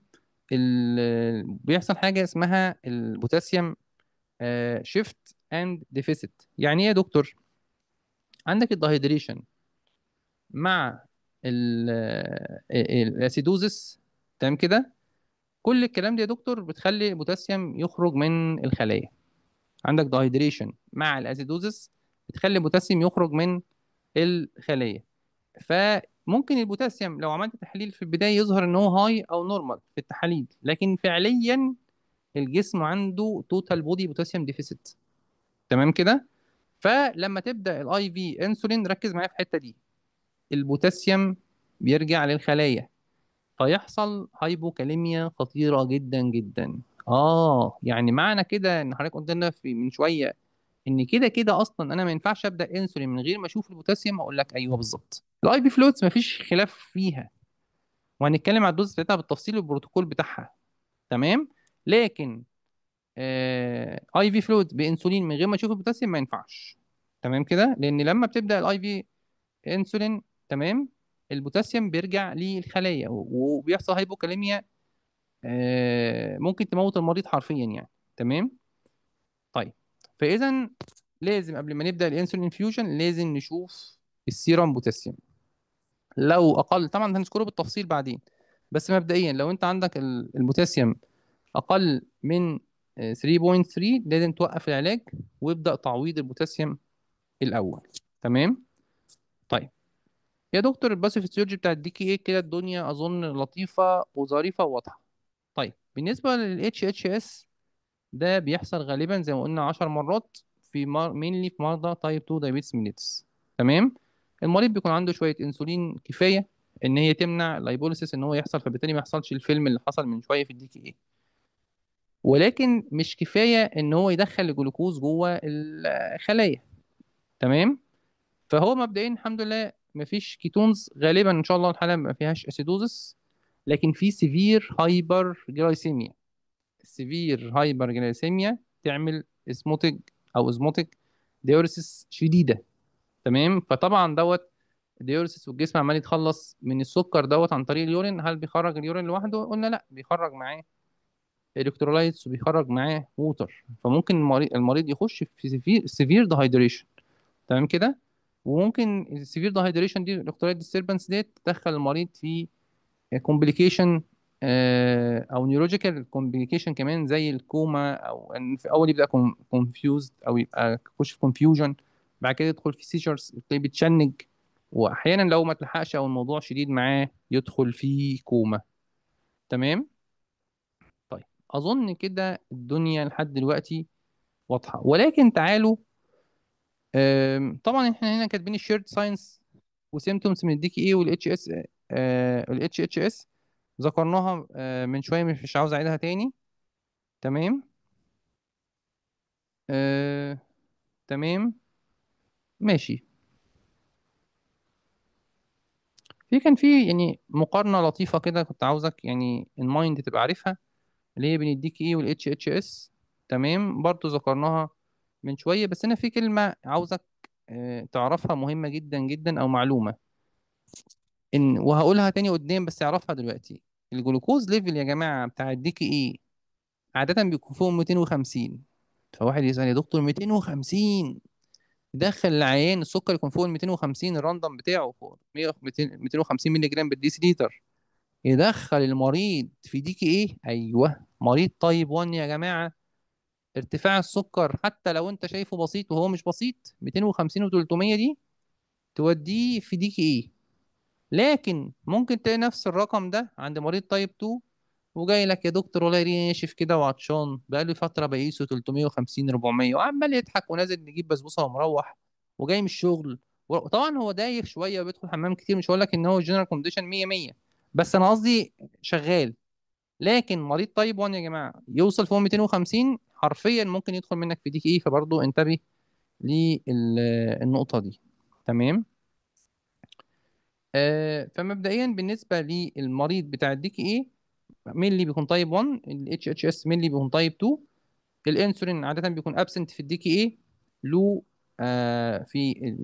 بيحصل حاجه اسمها البوتاسيوم شيفت اند ديفيسيت. يعني ايه يا دكتور؟ عندك الدهيدريشن مع الاسيدوزس، تمام كده. كل الكلام ده يا دكتور بتخلي البوتاسيوم يخرج من الخلايا. عندك دهيدريشن مع الاسيدوزس بتخلي البوتاسيوم يخرج من الخليه. فممكن البوتاسيوم لو عملت تحليل في البدايه يظهر ان هو هاي او نورمال في التحاليل، لكن فعليا الجسم عنده توتال بودي بوتاسيوم ديفيسيت، تمام كده. فلما تبدا الاي في انسولين، ركز معايا في الحته دي، البوتاسيوم بيرجع للخلايا، فيحصل هايبوكاليميا خطيره جدا جدا. يعني معنى كده ان حضرتك قلت لنا من شويه ان كده كده اصلا انا ما ينفعش ابدا انسولين من غير ما اشوف البوتاسيوم. اقول لك ايوه بالظبط، الاي بي فلويدز ما فيش خلاف فيها، وهنتكلم على الدوز بتاعتها بالتفصيل والبروتوكول بتاعها، تمام. لكن اي في فلويد بانسولين من غير ما اشوف البوتاسيوم ما ينفعش، تمام كده. لان لما بتبدا الاي في انسولين، تمام، البوتاسيوم بيرجع للخلايا وبيحصل هايبوكاليميا، ممكن تموت المريض حرفيا يعني، تمام. طيب، فاذا لازم قبل ما نبدا الانسولين انفيوجن لازم نشوف السيرم بوتاسيوم. لو اقل، طبعا هنذكره بالتفصيل بعدين، بس مبدئيا لو انت عندك البوتاسيوم اقل من 3.3 لازم توقف العلاج وابدا تعويض البوتاسيوم الاول، تمام. طيب يا دكتور الباثوفيسيولوجي بتاع الدي كي ايه كده الدنيا اظن لطيفه وظريفه وواضحه. طيب بالنسبه للاتش اتش اس، ده بيحصل غالبا زي ما قلنا 10 مرات في مينلي في مرضى تايب 2 دايابيتس ميليتس، تمام. المريض بيكون عنده شويه انسولين كفايه ان هي تمنع اللايبوليسيس ان هو يحصل، فبالتالي ما يحصلش الفيلم اللي حصل من شويه في الدي كي ايه، ولكن مش كفايه ان هو يدخل الجلوكوز جوه الخلايا، تمام. فهو مبدئيا الحمد لله مفيش كيتونز غالبا، ان شاء الله الحاله ما فيهاش اسيدوزس، لكن في سيفير هايبر جلايسيميا. السيفير هايبر جلايسيميا تعمل اسموتيك او ازموتيك ديوريسيس شديده، تمام. فطبعا دوت ديوريسيس والجسم عمال يتخلص من السكر دوت عن طريق اليورين. هل بيخرج اليورين لوحده؟ قلنا لا، بيخرج معاه الكترولايتس وبيخرج معاه ووتر، فممكن المريض يخش في سيفير دهايدريشن، تمام كده. وممكن السيفير دهايدريشن دي الالكترولايت ديستربنس ديت تدخل المريض في كومبليكيشن او نيورولوجيكال كومبليكيشن كمان زي الكوما، او ان في اول يبدا كونفيوزد او يبقى يخش في كونفيوجن، بعد كده يدخل في سيجرز تلاقيه بيتشنج، واحيانا لو ما تلحقش او الموضوع شديد معاه يدخل في كوما، تمام. طيب اظن كده الدنيا لحد دلوقتي واضحه، ولكن تعالوا طبعا احنا هنا كاتبين الشيرد ساينس وسيمتومز من الدي كي اي والاتش اس، الاتش اتش اس ذكرناها من شويه، مش عاوز اعيدها تاني، تمام. آه تمام، ماشي. كان في يعني مقارنه لطيفه كده كنت عاوزك يعني المايند تبقى عارفها، اللي هي بين الدي كي اي والاتش اتش اس، تمام. برضو ذكرناها من شويه، بس انا في كلمه عاوزك تعرفها مهمه جدا جدا، او معلومه ان وهقولها تاني قدام بس اعرفها دلوقتي. الجلوكوز ليفل يا جماعه بتاع الدي كي اي عاده بيكون فوق 250. فواحد يسأل يا دكتور 250 يدخل العيان السكر يكون فوق ال 250، الراندوم بتاعه فوق 100 200 250 مللي جرام بالديسيليتر. يدخل المريض في دي كي ايه، ايوه مريض تايب 1 يا جماعه، ارتفاع السكر حتى لو انت شايفه بسيط وهو مش بسيط، 250 و300 دي توديه في دي كي ايه. لكن ممكن تلاقي نفس الرقم ده عند مريض تايب 2، وجاي لك يا دكتور والله ريقي ناشف كده وعطشان بقالي فتره بقيسه 350 400، وعمال يضحك ونازل نجيب بسبوسه ومروح وجاي من الشغل. وطبعا هو دايخ شويه وبيدخل حمام كتير، مش هقول لك ان هو جنرال كونديشن 100 100، بس انا قصدي شغال. لكن مريض تايب 1 يا جماعه يوصل فوق 250 حرفيا ممكن يدخل منك في دي كي ايه، فبرضه انتبه للنقطه دي. تمام. فمبدئيا بالنسبه للمريض بتاع الدي كي ايه، مين اللي بيكون تايب 1، الاتش اتش اس مين اللي بيكون تايب 2. الانسولين عاده بيكون ابسنت في الدي كي اي، لو في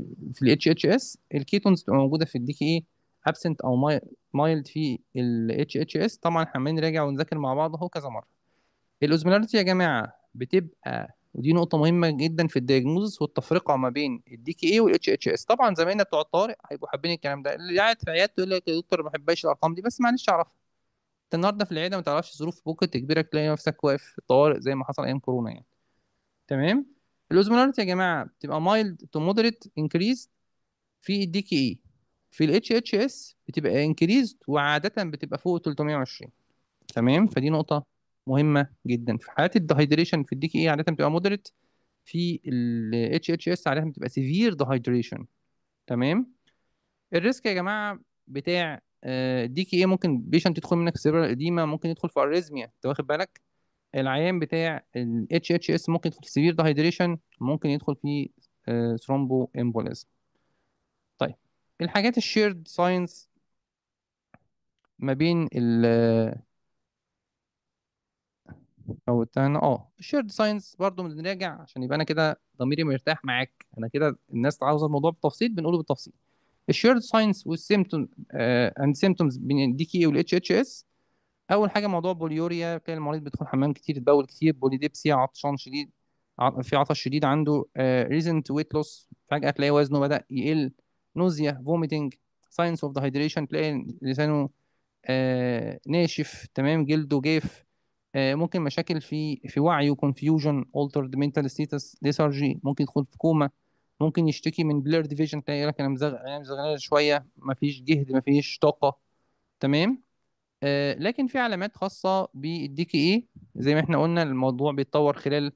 الاتش اتش اس. الكيتونز بتبقى موجوده في الدي كي اي ابسنت او مايلد في الاتش اتش اس. طبعا احنا عمالين نراجع ونذاكر مع بعض اهو كذا مره. الاوزمولاريتي يا جماعه بتبقى، ودي نقطه مهمه جدا في الدياجنوزس والتفرقه ما بين الدي كي اي والاتش اتش اس. طبعا زمايلنا بتوع الطوارئ هيبقوا حابين الكلام ده، اللي قاعد في عيادته يقول لك يا دكتور ما بحبش الارقام دي، بس معلش اعرفها. انت النهارده في العياده ما تعرفش ظروف ممكن تجبرك تلاقي نفسك واقف في الطوارئ زي ما حصل ايام كورونا يعني. تمام. الاوزمولاريتي يا جماعه بتبقى مايلد تو مودريت انكريز في الدي كي اي. في الاتش اتش اس بتبقى انكريزد وعاده بتبقى فوق 320. تمام. فدي نقطه مهمه جدا. في حالات الدهيدريشن في الدي كي اي عاده بتبقى مودريت، في الاتش اتش اس عاده بتبقى سيفير دهيدريشن. تمام. الريسك يا جماعه بتاع الدي كي اي، ممكن بيشنت يدخل منك في سيرفر اديما، ممكن يدخل في اريزميا، انت واخد بالك. العيان بتاع ال HHS ممكن يدخل في سيفير دهيدريشن، ممكن يدخل في ثرومبو امبوليزم. طيب الحاجات الشيرد ساينس ما بين ال او التاني الشيرد ساينس برضو بنراجع عشان يبقى انا كده ضميري مرتاح معاك، انا كده الناس عاوزه الموضوع بالتفصيل بنقوله بالتفصيل. الشيرد ساينس والسيمتوم اند سيمتومز بين الدي كي والاتش اتش اس. اول حاجه موضوع بوليوريا، تلاقي المريض بيدخل حمام كتير يتبول كتير. بوليديبسيا، عطشان شديد، في عطش شديد عنده. ريزنت ويت لوس، فجاه تلاقي وزنه بدا يقل. نوزيا، فوميتنج. ساينس اوف دهيدريشن، تلاقي لسانه ناشف، تمام، جلده جاف. ممكن مشاكل في وعيه، كونفيوجن، altered mental status، ليثارجي، ممكن يدخل في كوما. ممكن يشتكي من blurred vision، تلاقي لك انا مزغلل شويه، مفيش جهد، مفيش طاقه. تمام. لكن في علامات خاصة بالدي كي اي، زي ما احنا قلنا الموضوع بيتطور خلال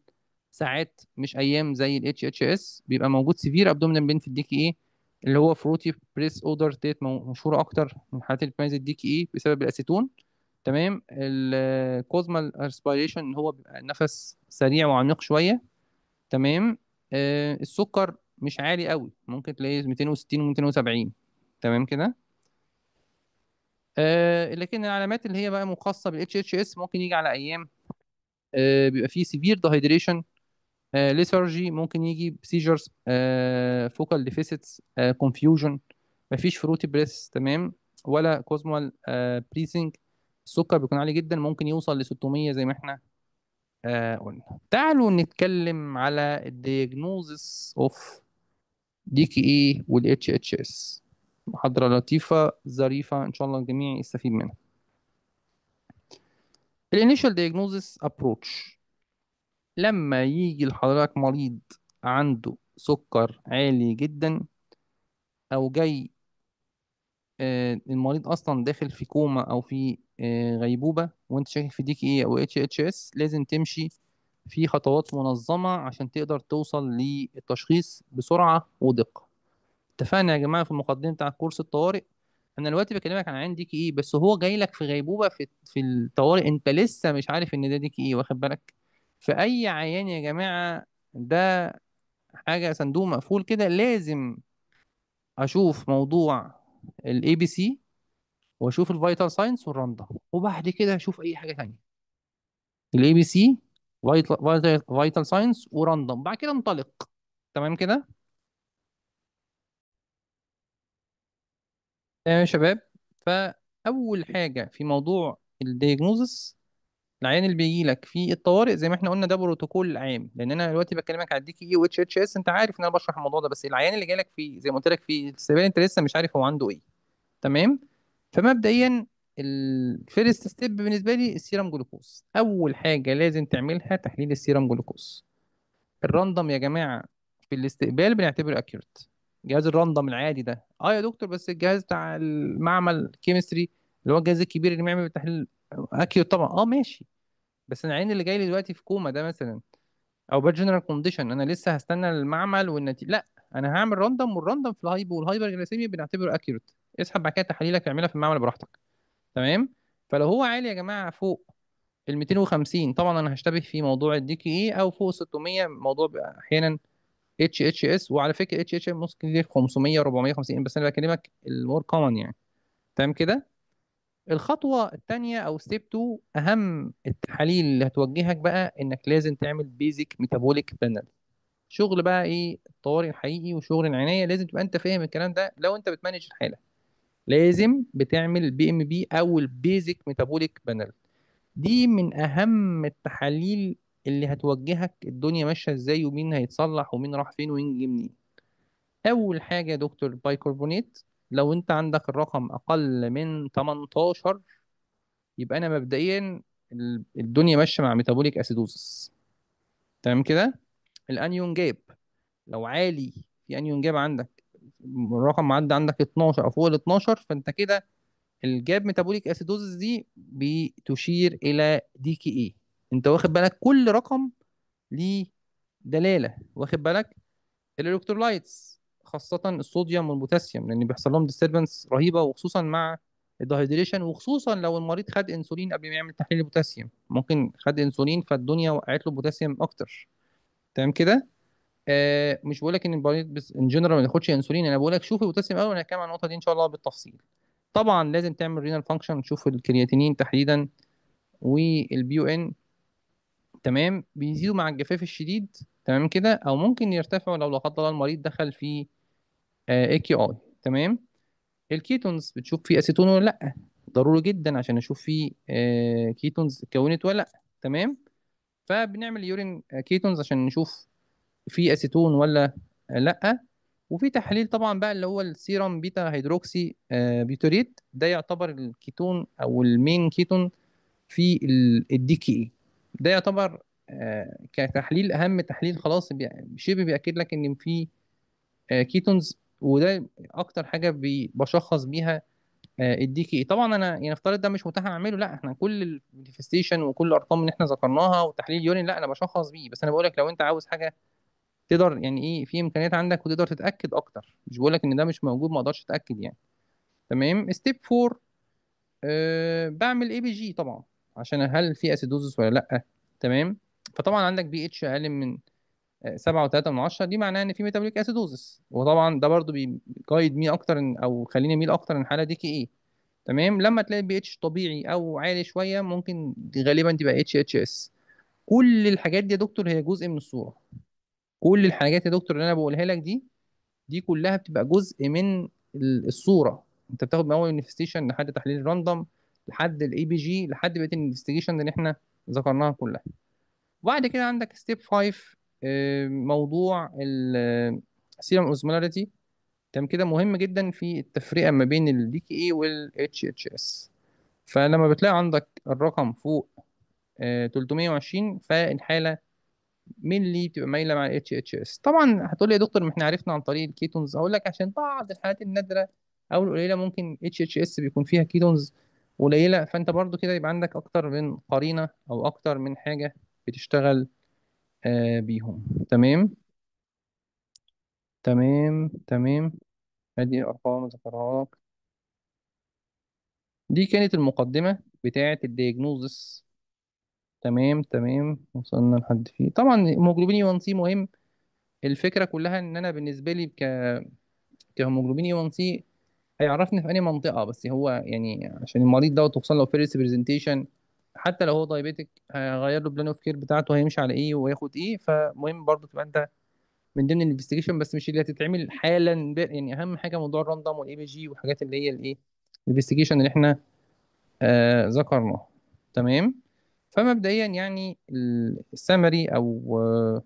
ساعات مش ايام زي الاتش اتش اس. بيبقى موجود سيفير ابدومينال بين في الدي كي اي، اللي هو فروتي بريس اودر ديت، مشهورة اكتر من الحالات اللي بتميز الدي كي اي بسبب الاسيتون. تمام. الكوزمال اسبيريشن، اللي هو بيبقى نفس سريع وعميق شوية. تمام. السكر مش عالي قوي، ممكن تلاقيه 260 و270. تمام كده. لكن العلامات اللي هي بقى مخصصه بالاتش اتش اس ممكن يجي على ايام بيبقى فيه سيفير دهيدريشن، ليثارجي، ممكن يجي بسيجرز، فوكال ديفيسيتس، كونفيوجن. مفيش فروتي بريس، تمام، ولا كوزمال بريسنج. السكر بيكون عالي جدا، ممكن يوصل ل 600 زي ما احنا قلنا. تعالوا نتكلم على الدياجنوزس اوف دي كي اي والاتش اتش اس. محاضرة لطيفة ظريفة، ان شاء الله الجميع يستفيد منها. الانيشال diagnosis approach، لما يجي لحضرتك مريض عنده سكر عالي جدا، او جاي المريض اصلا داخل في كوما او في غيبوبة، وانت شاكك في دي كي اي او اتش اتش اس، لازم تمشي في خطوات منظمة عشان تقدر توصل للتشخيص بسرعة ودقة. اتفقنا يا جماعة في المقدمة بتاع كورس الطوارئ. انا دلوقتي بكلمك عن عين دي كي اي، بس هو جاي لك في غيبوبة في الطوارئ، انت لسه مش عارف ان ده دي كي اي، واخد بالك. في اي عيان يا جماعة ده حاجة صندوق مقفول كده، لازم اشوف موضوع الاي بي سي، واشوف الفيتال ساينس والرندا، وبعد كده اشوف اي حاجة تانية. الاي بي سي، فيتال ساينس وراندوم، بعد كده انطلق. تمام كده. تمام يا شباب. فاول حاجة في موضوع الدياجنوزس، العيان اللي بيجي لك في الطوارئ زي ما احنا قلنا ده بروتوكول عام، لان انا دلوقتي بكلمك على الدي كي اي واتش اتش اس، انت عارف ان انا بشرح الموضوع ده، بس العيان اللي جاي لك في زي ما قلت لك في الاستقبال انت لسه مش عارف هو عنده ايه. تمام. فمبدئيا الفيرست ستيب بالنسبه لي السيرم جلوكوز، اول حاجه لازم تعملها تحليل السيرم جلوكوز. الراندوم يا جماعه في الاستقبال بنعتبره اكيوريت. جهاز الراندوم العادي ده يا دكتور، بس الجهاز بتاع المعمل كيمستري اللي هو الجهاز الكبير اللي بيعمل التحليل اكيوريت طبعا، ماشي. بس العين اللي جاي لي دلوقتي في كوما ده مثلا، او باد جنرال كونديشن، انا لسه هستنى المعمل والنتيجه؟ لا، انا هعمل راندوم، والراندوم في الهايبو والهايبر جليسيميا بنعتبره اكيوريت. اسحب بعد كده تحاليلك اعملها في المعمل براحتك. تمام. فلو هو عالي يا جماعه فوق ال 250 طبعا انا هشتبه في موضوع الدي كي اي، او فوق 600 موضوع بقى احيانا اتش اتش اس. وعلى فكره اتش اتش اس ممكن يجي 500 450، بس انا بكلمك المور كومن يعني. تمام كده. الخطوه الثانيه او ستيب 2، اهم التحاليل اللي هتوجهك بقى انك لازم تعمل بيزك ميتابوليك بانل. شغل بقى ايه الطوارئ الحقيقي وشغل العنايه، لازم تبقى انت فاهم الكلام ده لو انت بتمانج الحاله. لازم بتعمل بي ام بي او البيزك ميتابوليك بانل. دي من اهم التحاليل اللي هتوجهك الدنيا ماشيه ازاي، ومين هيتصلح ومين راح فين ومين جه منين. اول حاجه يا دكتور بايكربونات. لو انت عندك الرقم اقل من 18 يبقى انا مبدئيا الدنيا ماشيه مع ميتابوليك اسيدوزس. تمام كده. الانيون جاب لو عالي، في انيون جاب عندك الرقم معدي عندك 12 او فوق ال 12، فانت كده الجاب ميتابوليك اسيدوزس دي بتشير الى دي كي اي. انت واخد بالك كل رقم ليه دلاله، واخد بالك. الالكترولايتس خاصه الصوديوم والبوتاسيوم لان بيحصل لهم ديستربنس رهيبه، وخصوصا مع الدهيدريشن، وخصوصا لو المريض خد انسولين قبل ما يعمل تحليل البوتاسيوم، ممكن خد انسولين فالدنيا وقعت له بوتاسيوم اكتر. تمام كده. مش بقول لك ان المريض بس ان جنرال ما ياخدش انسولين، انا بقول لك شوف البوتاسيوم الاول، وانا هتكلم عن النقطه دي ان شاء الله بالتفصيل. طبعا لازم تعمل رينال فانكشن، تشوف الكرياتينين تحديدا والبي او ان. تمام. بيزيدوا مع الجفاف الشديد. تمام كده. او ممكن يرتفعوا لو لا قدر الله المريض دخل في اي كي اي. تمام. الكيتونز بتشوف فيه اسيتون ولا لا، ضروري جدا عشان اشوف فيه كيتونز اتكونت ولا لا. تمام. فبنعمل يورين كيتونز عشان نشوف في اسيتون ولا لا. وفي تحليل طبعا بقى اللي هو السيرم بيتا هيدروكسي بيوتريت، ده يعتبر الكيتون او المين كيتون في الدي كي اي. ده يعتبر كتحليل اهم تحليل، خلاص شبه بيأكد لك ان في كيتونز. وده اكتر حاجه بشخص بيها الدي كي اي. طبعا انا يعني افترض ده مش متاح اعمله، لا احنا كل المانيفستيشن وكل الارقام اللي احنا ذكرناها وتحليل يورين لا انا بشخص بيه، بس انا بقول لك لو انت عاوز حاجه تقدر يعني ايه في امكانيات عندك وتقدر تتاكد اكتر، مش بقول لك ان ده مش موجود ما اقدرش اتاكد يعني. تمام. ستيب 4، بعمل اي بي جي طبعا عشان هل في اسيدوزس ولا لا. تمام. فطبعا عندك بي اتش اقل من 7.3 دي معناها ان في ميتابوليك اسيدوزس، وطبعا ده برضو بيجايد مين اكتر او خليني اميل اكتر ان الحاله دي كي ايه. تمام. لما تلاقي البي اتش طبيعي او عالي شويه ممكن دي غالبا تبقى اتش اتش اس. كل الحاجات دي يا دكتور هي جزء من الصوره. كل الحاجات يا دكتور اللي انا بقولها لك دي كلها بتبقى جزء من الصوره. انت بتاخد من اول انفستيشن لحد تحليل الراندوم لحد الاي بي جي لحد بقيه الانفستيجيشن اللي احنا ذكرناها كلها. وبعد كده عندك ستيب 5، موضوع السيرم اوزمولاريتي. تمام كده. مهم جدا في التفرقه ما بين الدي كي اي والاتش اتش اس. فلما بتلاقي عندك الرقم فوق 320 فالحاله مين اللي بتبقى مايله مع الاتش اتش اس. طبعا هتقول لي يا دكتور ما احنا عرفنا عن طريق الكيتونز، اقول لك عشان بعض الحالات النادره او القليله ممكن اتش اتش اس بيكون فيها كيتونز قليله، فانت برضو كده يبقى عندك اكتر من قرينه او اكتر من حاجه بتشتغل بيهم. تمام. تمام. تمام. ادي ارقام ذكرها لك. دي كانت المقدمه بتاعه الدياجنوزس. تمام. تمام. وصلنا لحد فيه. طبعا هيموجلوبين اي 1 سي مهم. الفكره كلها ان انا بالنسبه لي كهيموجلوبين اي 1 سي هيعرفني في انهي منطقه، بس هو يعني عشان المريض دوت توصل له فيرست برزنتيشن حتى لو هو دايبيتك هيغير له بلان اوف كير بتاعته هيمشي على ايه وياخد ايه. فمهم برضو تبقى انت من ضمن الانفستيجيشن، بس مش اللي هتتعمل حالا يعني اهم حاجه موضوع الراندوم والاي بي جي والحاجات اللي هي الايه الانفستيجيشن اللي احنا ذكرناها. تمام. فمبدئيا يعني السمري او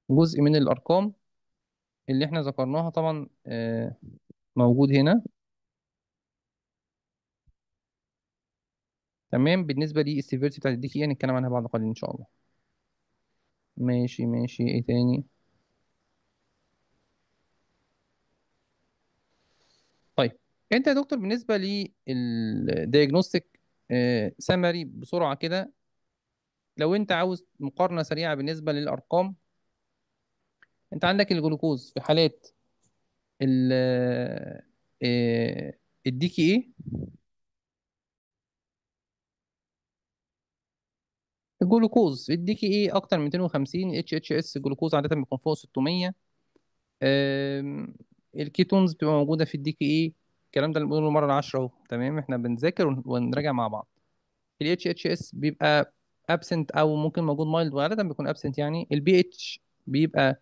جزء من الارقام اللي احنا ذكرناها طبعا موجود هنا. تمام. بالنسبه للسيفيرتي بتاعت الدي كي هنتكلم عنها بعد قليل ان شاء الله. ماشي ماشي، ايه تاني؟ طيب، انت يا دكتور بالنسبه للدياجنوستيك سمري بسرعه كده، لو انت عاوز مقارنه سريعه بالنسبه للارقام، انت عندك الجلوكوز في حالات ال الدي كي ايه. الجلوكوز الدي كي ايه اكتر من 250 اتش اتش اس، الجلوكوز عاده بيكون فوق 600. آم، الكيتونز بتبقى موجوده في الدي كي ايه. الكلام ده اللي بنقوله المره العاشره اهو. تمام، احنا بنذاكر ونراجع مع بعض. الاتش اتش اس بيبقى ابسنت او ممكن موجود مايلد، وغالبا بيكون ابسنت. يعني البي اتش بيبقى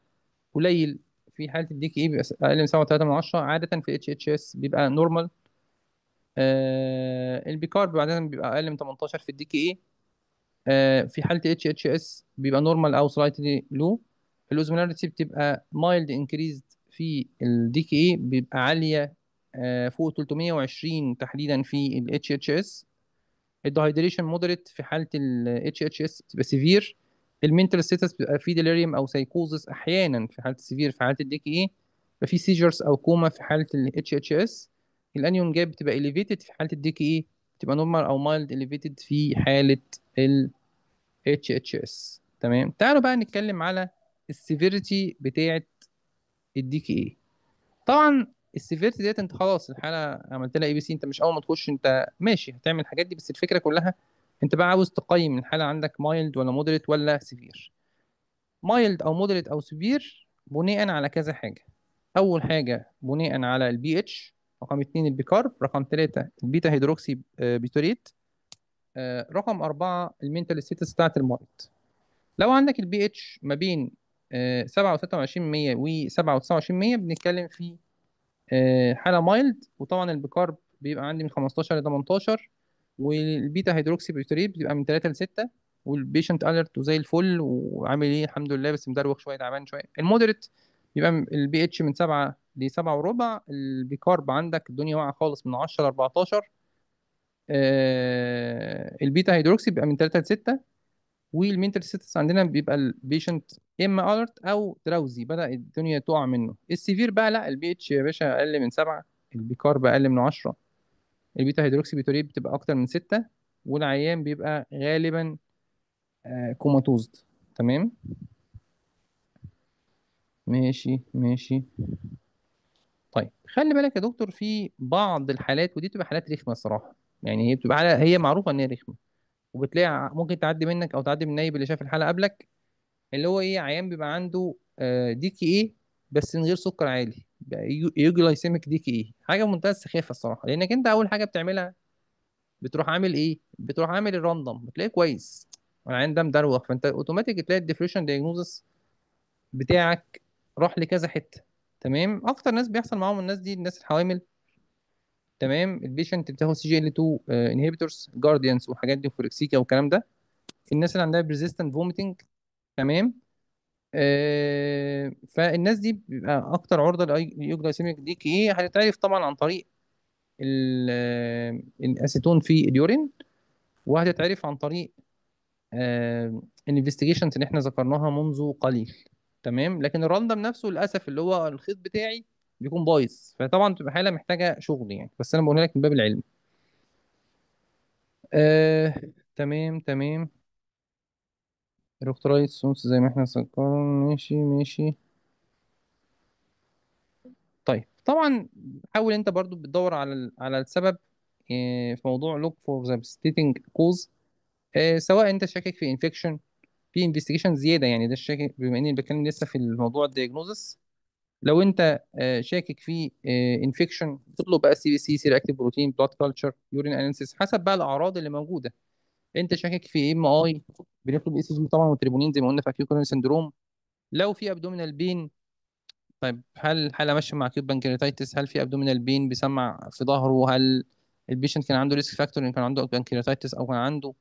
قليل في حاله الدي كي اي، بيبقى اقل من 7.3 من 10. عاده في الاتش اتش اس بيبقى نورمال. البيكارب عاده بيبقى اقل من 18 في الدي كي اي. في حاله اتش اتش اس بيبقى نورمال او سلايتلي لو. الاوزمولاريتي بتبقى مايلد انكريزد في الدي كي اي، بيبقى عاليه فوق 320 تحديدا في الاتش اتش اس. الدهيدريشن مودريت في حاله ال HHS بتبقى سيفير. المينتال ستاتس بيبقى فيه ديليريوم او سايكوزس احيانا في حاله السيفير. في حاله الدي كي اي بيبقى فيه سيجرز او كوما في حاله ال HHS. الانيون جاب بتبقى elevated في حاله الدي كي اي، بتبقى نورمال او مايلد elevated في حاله ال HHS. تمام، تعالوا بقى نتكلم على السيفيريتي بتاعه الدي كي اي. طبعا السيفيرتي ديت انت خلاص الحاله عملت لها اي بي سي، انت مش اول ما تخش انت ماشي هتعمل الحاجات دي، بس الفكره كلها انت بقى عاوز تقيم الحاله عندك مايلد ولا مودريت ولا سيفير. مايلد او مودريت او سيفير بناء على كذا حاجه. اول حاجه بناء على البي اتش، رقم اتنين البيكارب، رقم ثلاثة البيتا هيدروكسي بيتوريت، رقم أربعة المينتال ستيتس بتاعت المريض. لو عندك البي اتش ما بين 7.26 و 7.29 بنتكلم في حاله مايلد. وطبعا البيكارب بيبقى عندي من 15 ل 18، والبيتا هيدروكسي بيوتريت بتبقى من 3 ل 6. والبيشنت اليرت وزي الفل وعامل ايه الحمد لله، بس مدروخ شويه تعبان شويه. المودريت بيبقى البي اتش من 7 ل 7 وربع. البيكارب عندك الدنيا واقعه خالص من 10 ل 14. البيتا هيدروكسي بيبقى من 3 ل 6. والمينتال ستاتس عندنا بيبقى البيشنت اما الرت او دراوزي، بدأ الدنيا تقع منه. السيفير بقى لا، البي اتش يا باشا اقل من 7، البيكارب اقل من 10، البيتا هيدروكسي بيتوريت بتبقى اكتر من 6، والعيان بيبقى غالبا كوماتوزد. تمام. ماشي ماشي. طيب خلي بالك يا دكتور في بعض الحالات، ودي بتبقى حالات رخمه الصراحه. يعني هي بتبقى هي معروفه ان هي رخمه، وبتلاقي ممكن تعدي منك او تعدي من النايب اللي شاف الحاله قبلك. اللي هو ايه، عيان بيبقى عنده دي كي ايه بس من غير سكر عالي، يوجلايسيميك دي كي ايه. حاجه منتهى السخافه الصراحه، لانك انت اول حاجه بتعملها بتروح عامل ايه، بتروح عامل الراندوم بتلاقيه كويس، والعيان ده مدروخ، فانت اوتوماتيك تلاقي الديفريشن دايجنوزس بتاعك راح لكذا حته. تمام. اكتر ناس بيحصل معاهم الناس دي الناس الحوامل. تمام. البيشنت بتاخد سي جي ال 2 انهبيتورز جارديانز وحاجات دي وفوركسيكا والكلام ده. الناس اللي عندها بريزيستنت فوميتنج. تمام. فالناس دي بيبقى اكتر عرضه للايوجلايسيميك دي كي ايه. هتتعرف طبعا عن طريق الاسيتون في اليورين، وهتتعرف عن طريق الانفستيجيشنز اللي احنا ذكرناها منذ قليل. تمام. لكن الراندم نفسه للاسف اللي هو الخيط بتاعي بيكون بايظ، فطبعا بتبقى حاله محتاجه شغل يعني، بس انا بقولها لك من باب العلم. آه تمام تمام. الاوكترايت سونس زي ما احنا ذكرنا. ماشي ماشي. طيب طبعا حاول انت برضو بتدور على على السبب في موضوع look for the stating cause. سواء انت شاكك في انفكشن، في انفستيجيشن زياده يعني، ده الشاكك بما اني بتكلم لسه في الموضوع الدياجنوزس. لو انت شاكك في انفكشن تطلب بقى سي بي سي، سي رياكتيف بروتين، بلاد كلتشر، يورين اناليسيس، حسب بقى الاعراض اللي موجوده. انت شاكك في ام اي بنطلب اي سي جي طبعا، والتريبونين زي ما قلنا في اكيوت كورونري سندروم. لو في ابدومينال بين، طيب هل الحالة ماشية مع اكيوت بانكرياتايتس؟ هل في ابدومينال بين بيسمع في ظهره؟ هل البيشنت كان عنده ريسك فاكتور ان كان عنده بانكرياتايتس او كان عنده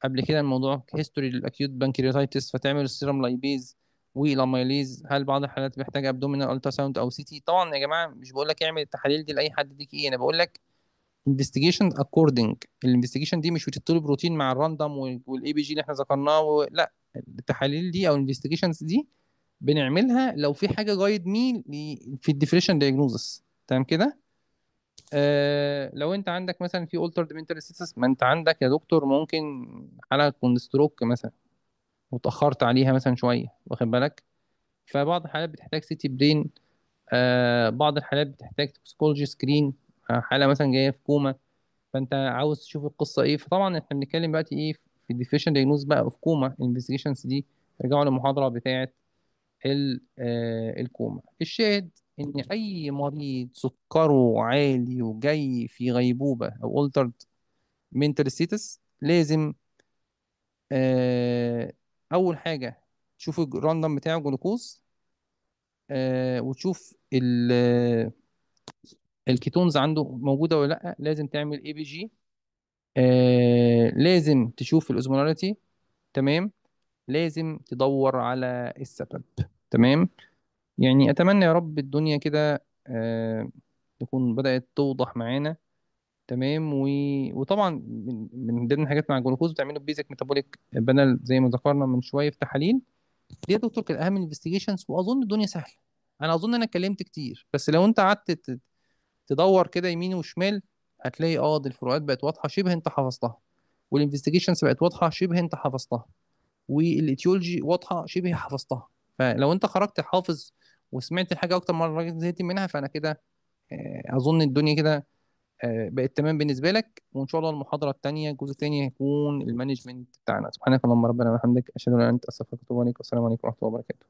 قبل كده الموضوع هيستوري للاكيوت بانكرياتايتس، فتعمل السيرم لايبيز والاميليز. هل بعض الحالات محتاجه ابدومينال الترا ساوند او سي تي؟ طبعا يا جماعه مش بقول لك اعمل التحاليل دي لاي حد ديك ايه، انا بقول لك انفستيجيشن اكوردنج. الانفستيجيشن دي مش بتطلب روتين مع الراندوم والاي بي جي اللي احنا ذكرناه لا، التحاليل دي او الانفستيجيشنز دي بنعملها لو في حاجه جايد مي في الديفريشن دايجنوزس. تمام كده. لو انت عندك مثلا في altered mental status، ما انت عندك يا دكتور ممكن حالة تكون ستروك مثلا وتأخرت عليها مثلا شوية، واخد بالك؟ فبعض الحالات بتحتاج سيتي برين، بعض الحالات بتحتاج توكسيكولوجي سكرين، حالة مثلا جاية في كوما، فانت عاوز تشوف القصة ايه. فطبعا احنا بنتكلم دلوقتي ايه في الديفيشن دايجنوز بقى اوف كوما انفستيجيشنز دي. ارجعوا للمحاضرة بتاعة الكوما. الشاهد ان اي مريض سكره عالي وجاي في غيبوبة او altered mental status لازم اول حاجة تشوف الراندوم بتاعه جلوكوز، وتشوف الكيتونز عنده موجودة ولا لا. لازم تعمل اي بي جي، لازم تشوف الاوزمولاريتي. تمام. لازم تدور على السبب. تمام. يعني اتمنى يا رب الدنيا كده تكون بدأت توضح معانا. تمام. وطبعا من ضمن الحاجات مع الجلوكوز بتعمله بيزك ميتابوليك بانل زي ما ذكرنا من شويه في تحاليل. دي يا دكتور كانت اهم الانفستيجيشنز، واظن الدنيا سهله. انا اظن انا اتكلمت كتير، بس لو انت قعدت تدور كده يمين وشمال هتلاقي دي الفروقات بقت واضحه شبه انت حفظتها، والانفستيجيشنز بقت واضحه شبه انت حفظتها، والاتيولوجي واضحه شبه حفظتها. فلو انت خرجت حافظ وسمعت الحاجه اكتر مره زهقت منها، فانا كده اظن الدنيا كده بقت تمام بالنسبه لك. وان شاء الله المحاضره الثانيه الجزء الثاني هيكون المانجمنت بتاعنا. سبحانك اللهم ربنا وبحمدك، اشهد ان لا اله الا انت، استغفرك واتوب اليك. والسلام عليكم ورحمه الله وبركاته.